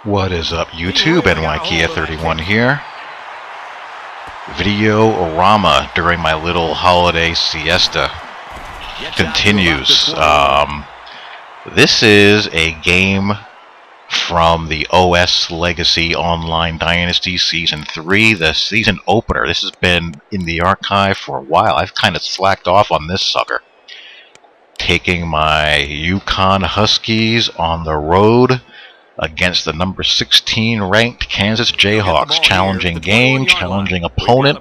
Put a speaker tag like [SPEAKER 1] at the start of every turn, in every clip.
[SPEAKER 1] What is up, YouTube? Ncaa31 here. Video-orama during my little holiday siesta continues. This is a game from the OS Legacy Online Dynasty Season 3, the season opener. This has been in the archive for a while. I've kind of slacked off on this sucker. Taking my Yukon Huskies on the road against the number 16 ranked Kansas Jayhawks. Challenging game, challenging opponent,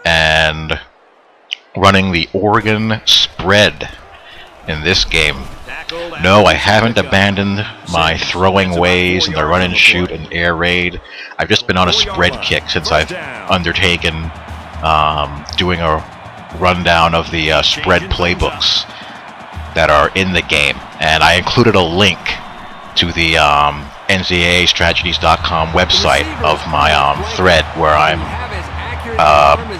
[SPEAKER 1] and running the Oregon spread in this game. No, I haven't abandoned my throwing ways and the run and shoot and air raid. I've just been on a spread kick since I've undertaken doing a rundown of the spread playbooks that are in the game. And I included a link to the NCAAstrategies.com website of my thread where I'm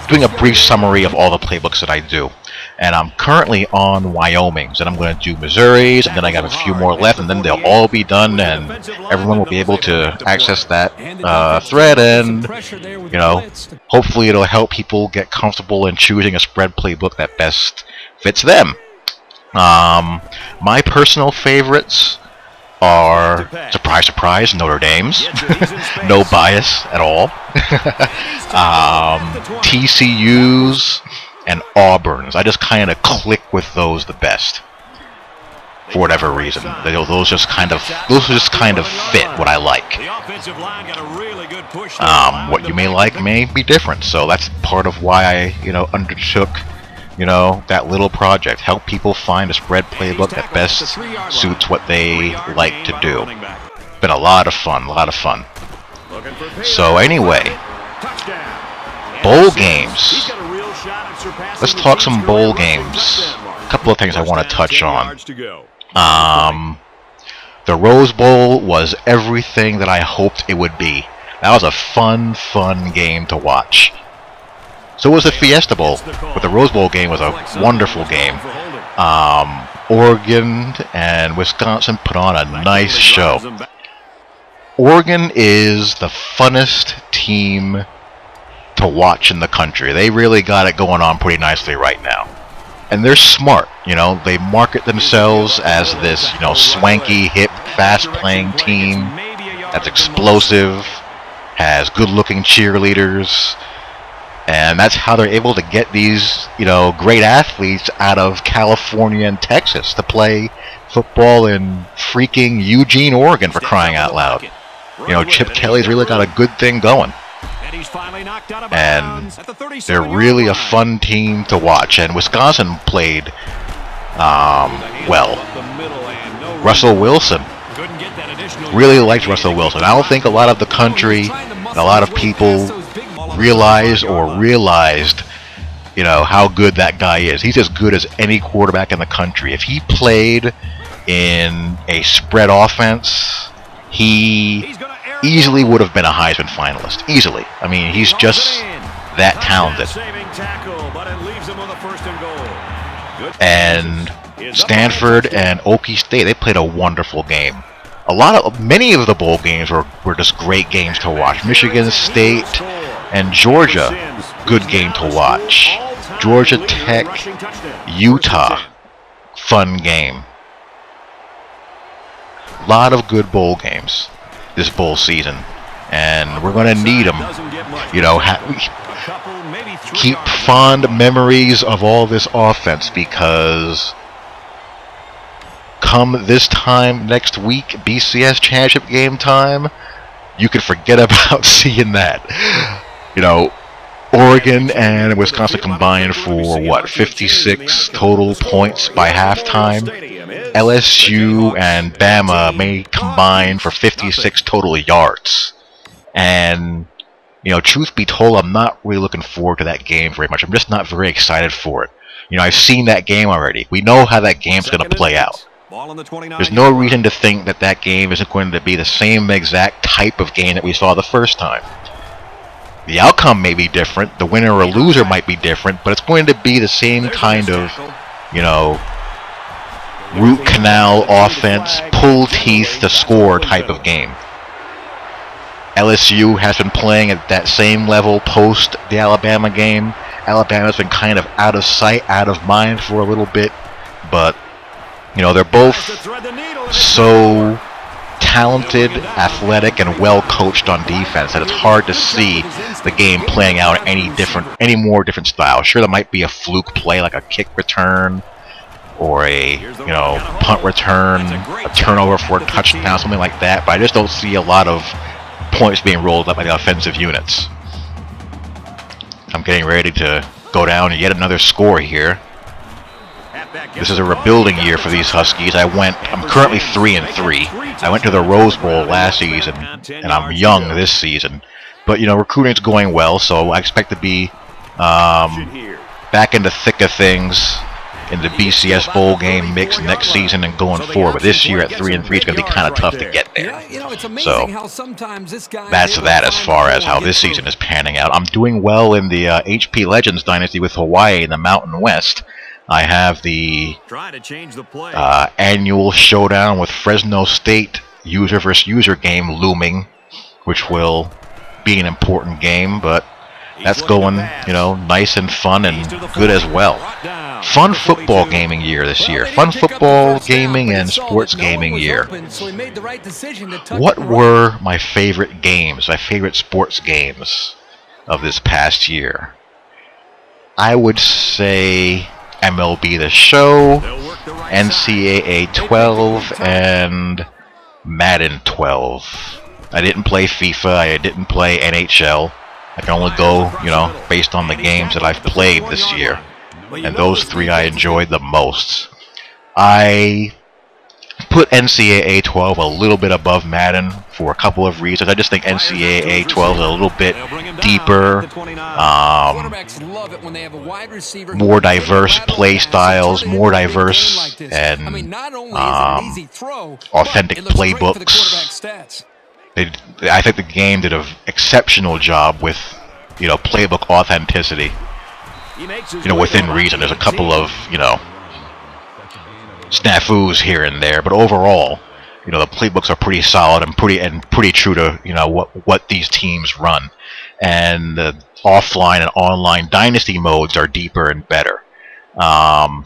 [SPEAKER 1] doing a brief summary of all the playbooks that I do. And I'm currently on Wyoming's, and I'm going to do Missouri's, and then I got a few more left, and then they'll all be done, and everyone will be able to access that thread, and, you know, hopefully it'll help people get comfortable in choosing a spread playbook that best fits them. My personal favorites are, surprise, surprise, Notre Dame's. No bias at all. TCU's and Auburn's. I just kind of click with those the best for whatever reason. Those just kind of fit what I like. What you may like may be different, so that's part of why I undertook that little project. Help people find a spread playbook that best suits what they like to do. Been a lot of fun, So anyway, bowl games. Let's talk some bowl games. A couple of things I want to touch on. The Rose Bowl was everything that I hoped it would be. That was a fun game to watch. So was the Fiesta Bowl, but the Rose Bowl game was a wonderful game. Oregon and Wisconsin put on a nice show. Oregon is the funnest team to watch in the country. They really got it going on pretty nicely right now. And they're smart, they market themselves as this, swanky, hip, fast-playing team that's explosive, has good-looking cheerleaders. And that's how they're able to get these, great athletes out of California and Texas to play football in freaking Eugene, Oregon, for crying out loud. Chip Kelly's really got a good thing going. And they're really a fun team to watch. And Wisconsin played, well. Russell Wilson. Really liked Russell Wilson. I don't think a lot of the country, a lot of people realized how good that guy is. He's as good as any quarterback in the country. If he played in a spread offense, he easily would have been a Heisman finalist. Easily. I mean, he's just that talented. And Stanford and Okie State, they played a wonderful game. Many of the bowl games were just great games to watch. Michigan State and Georgia, good game to watch. Georgia Tech, Utah, fun game. A lot of good bowl games this bowl season, and we're going to need them. Keep fond memories of all this offense, because come this time next week, BCS championship game time, you can forget about seeing that. Oregon and Wisconsin combined for, what, 56 total points by halftime? LSU and Bama may combine for 56 total yards. And, truth be told, I'm not really looking forward to that game very much. I'm just not very excited for it. I've seen that game already. We know how that game's going to play out. There's no reason to think that that game isn't going to be the same exact type of game that we saw the first time. The outcome may be different, the winner or loser might be different, but it's going to be the same kind of, root canal offense, pull teeth to score type of game. LSU has been playing at that same level post the Alabama game. Alabama's been kind of out of sight, out of mind for a little bit, but you know, they're both so talented, athletic, and well coached on defense that it's hard to see the game playing out any more different style. Sure, there might be a fluke play like a kick return or a punt return, a turnover for a touchdown, something like that, but I just don't see a lot of points being rolled up by the offensive units. I'm getting ready to go down yet another score here. This is a rebuilding year for these Huskies. I'm currently 3-3. I went to the Rose Bowl last season, and I'm young this season. But you know, recruiting's going well, so I expect to be back in the thick of things in the BCS bowl game mix next season and going forward. But this year at 3-3, it's going to be kind of tough to get there. So that's that as far as how this season is panning out. I'm doing well in the HP Legends Dynasty with Hawaii in the Mountain West. I have the annual showdown with Fresno State user versus user game looming, which will be an important game, but that's going, you know, nice and fun and good as well. Fun football gaming year this year. Fun football gaming and sports gaming year. What were my favorite games, my favorite sports games of this past year? I would say MLB The Show, NCAA 12, and Madden 12. I didn't play FIFA, I didn't play NHL. I can only go, you know, based on the games that I've played this year. And those three I enjoyed the most. I put NCAA 12 a little bit above Madden for a couple of reasons. I just think NCAA 12 is a little bit deeper, more diverse play styles, more diverse and authentic playbooks. I think the game did an exceptional job with, you know, playbook authenticity. You know, within reason. There's a couple of, you know, snafus here and there, but overall, you know, the playbooks are pretty solid and pretty true to, you know, what these teams run. And the offline and online dynasty modes are deeper and better. Not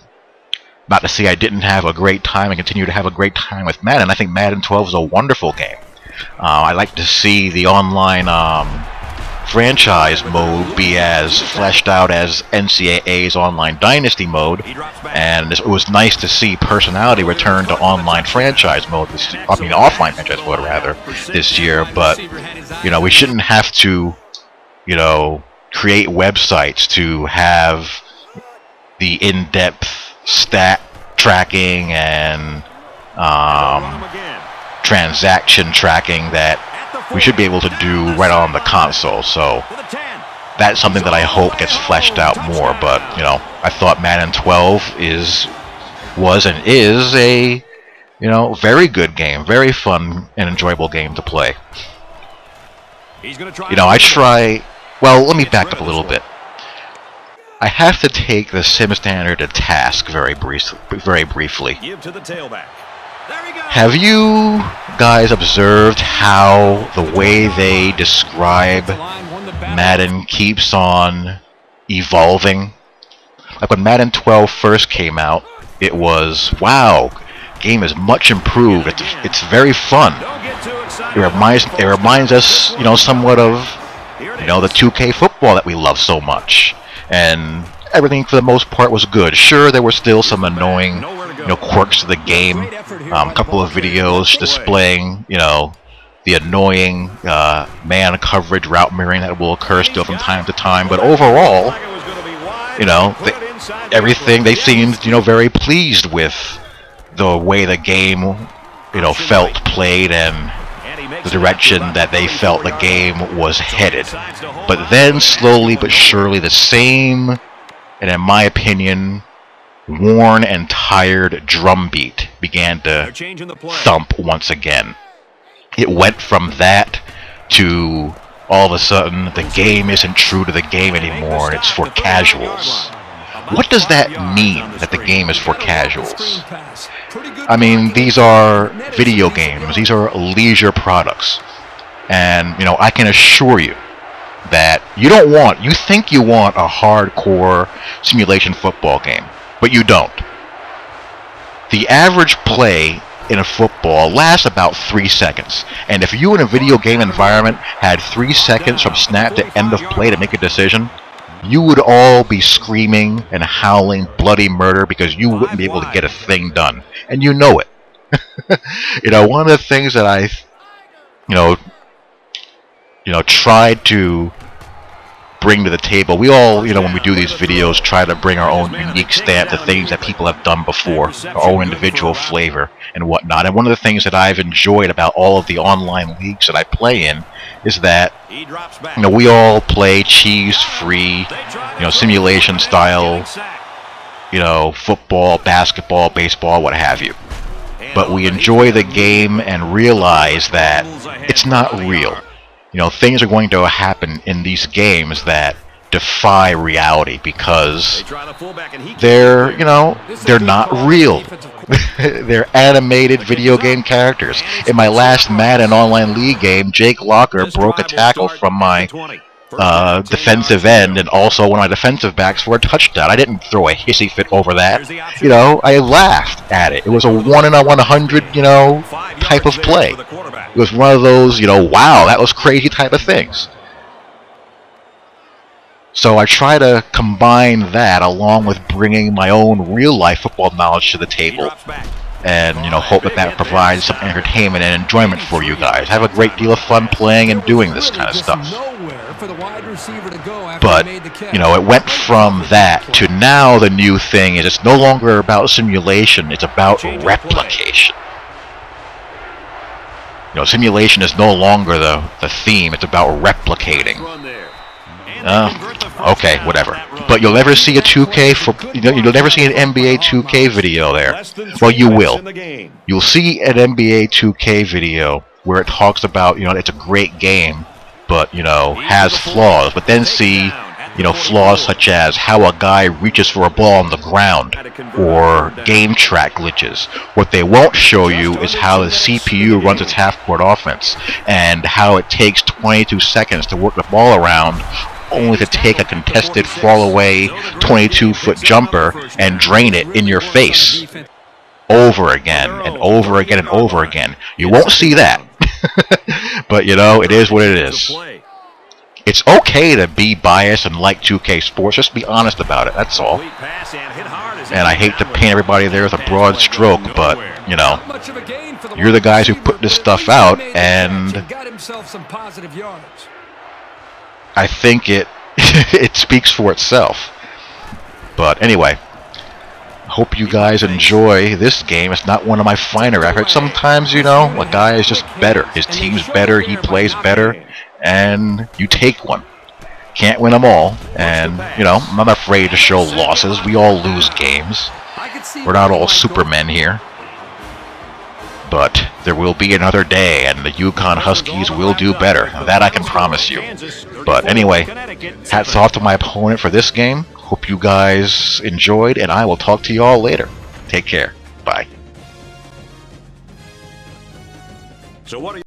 [SPEAKER 1] to say I didn't have a great time and continue to have a great time with Madden. I think Madden 12 is a wonderful game. I like to see the online franchise mode be as fleshed out as NCAA's online dynasty mode, and it was nice to see personality return to online franchise mode, offline franchise mode rather, this year. But you know, we shouldn't have to, you know, create websites to have the in-depth stat tracking and transaction tracking that we should be able to do right on the console. So that's something that I hope gets fleshed out more. But you know, I thought Madden 12 was and is a, you know, very good game, very fun and enjoyable game to play. You know, well, let me back up a little bit. I have to take the sim standard to task very briefly. Have you guys observed how the way they describe Madden keeps on evolving? Like when Madden 12 first came out, it was, wow, game is much improved. It's very fun. It reminds us, you know, somewhat of, you know, the 2K football that we love so much. And everything for the most part was good. Sure, there were still some annoying, you know, quirks to the game. A couple of videos displaying, you know, the annoying man coverage route mirroring that will occur still from time to time. But overall, you know, everything, they seemed, you know, very pleased with the way the game, you know, felt played and the direction that they felt the game was headed. But then slowly but surely the same, and in my opinion, worn and tired drumbeat began to thump once again. It went from that to all of a sudden the game isn't true to the game anymore and it's for casuals. What does that mean, that the game is for casuals? I mean, these are video games, these are leisure products. And, you know, I can assure you that you think you want a hardcore simulation football game, but you don't. The average play in a football lasts about 3 seconds. And if you in a video game environment had 3 seconds from snap to end of play to make a decision, you would all be screaming and howling bloody murder because you wouldn't be able to get a thing done. And you know it. You know, one of the things that I, tried to bring to the table, we all, when we do these videos, try to bring our own unique stamp to things that people have done before, our own individual flavor and whatnot. And one of the things that I've enjoyed about all of the online leagues that I play in is that, we all play cheese-free, simulation style, football, basketball, baseball, what have you. But we enjoy the game and realize that it's not real. Things are going to happen in these games that defy reality because they're not real. They're animated video game characters. In my last Madden Online League game, Jake Locker broke a tackle from my defensive end and also one of my defensive backs for a touchdown. I didn't throw a hissy fit over that. I laughed at it. It was a 1 in 100, type of play. It was one of those, wow, that was crazy type of things. So I try to combine that along with bringing my own real-life football knowledge to the table. And, hope that provides some entertainment and enjoyment for you guys. I have a great deal of fun playing and doing this kind of stuff. But, it went from that to now the new thing is it's no longer about simulation, it's about replication. Simulation is no longer the theme, it's about replicating. Okay, whatever. But you'll never see a 2K you'll never see an NBA 2K video there. Well, you will. You'll see an NBA 2K video where it talks about, it's a great game, but, has flaws. But then see, flaws such as how a guy reaches for a ball on the ground or game track glitches. What they won't show you is how the CPU runs its half-court offense and how it takes 22 seconds to work the ball around only to take a contested fall-away 22-foot jumper and drain it in your face over again and over again and over again. You won't see that. But, it is what it is. It's okay to be biased and like 2K Sports. Just be honest about it, that's all. And I hate to paint everybody there with a broad stroke, but, you're the guys who put this stuff out, and I think it speaks for itself. But anyway, hope you guys enjoy this game. It's not one of my finer efforts. Sometimes, a guy is just better. His team's better, he plays better, and you take one. Can't win them all, and, I'm not afraid to show losses. We all lose games. We're not all supermen here. But there will be another day, and the Yukon Huskies will do better. That I can promise you. But anyway, hats off to my opponent for this game. Hope you guys enjoyed, and I will talk to you all later. Take care. Bye.
[SPEAKER 2] So what are you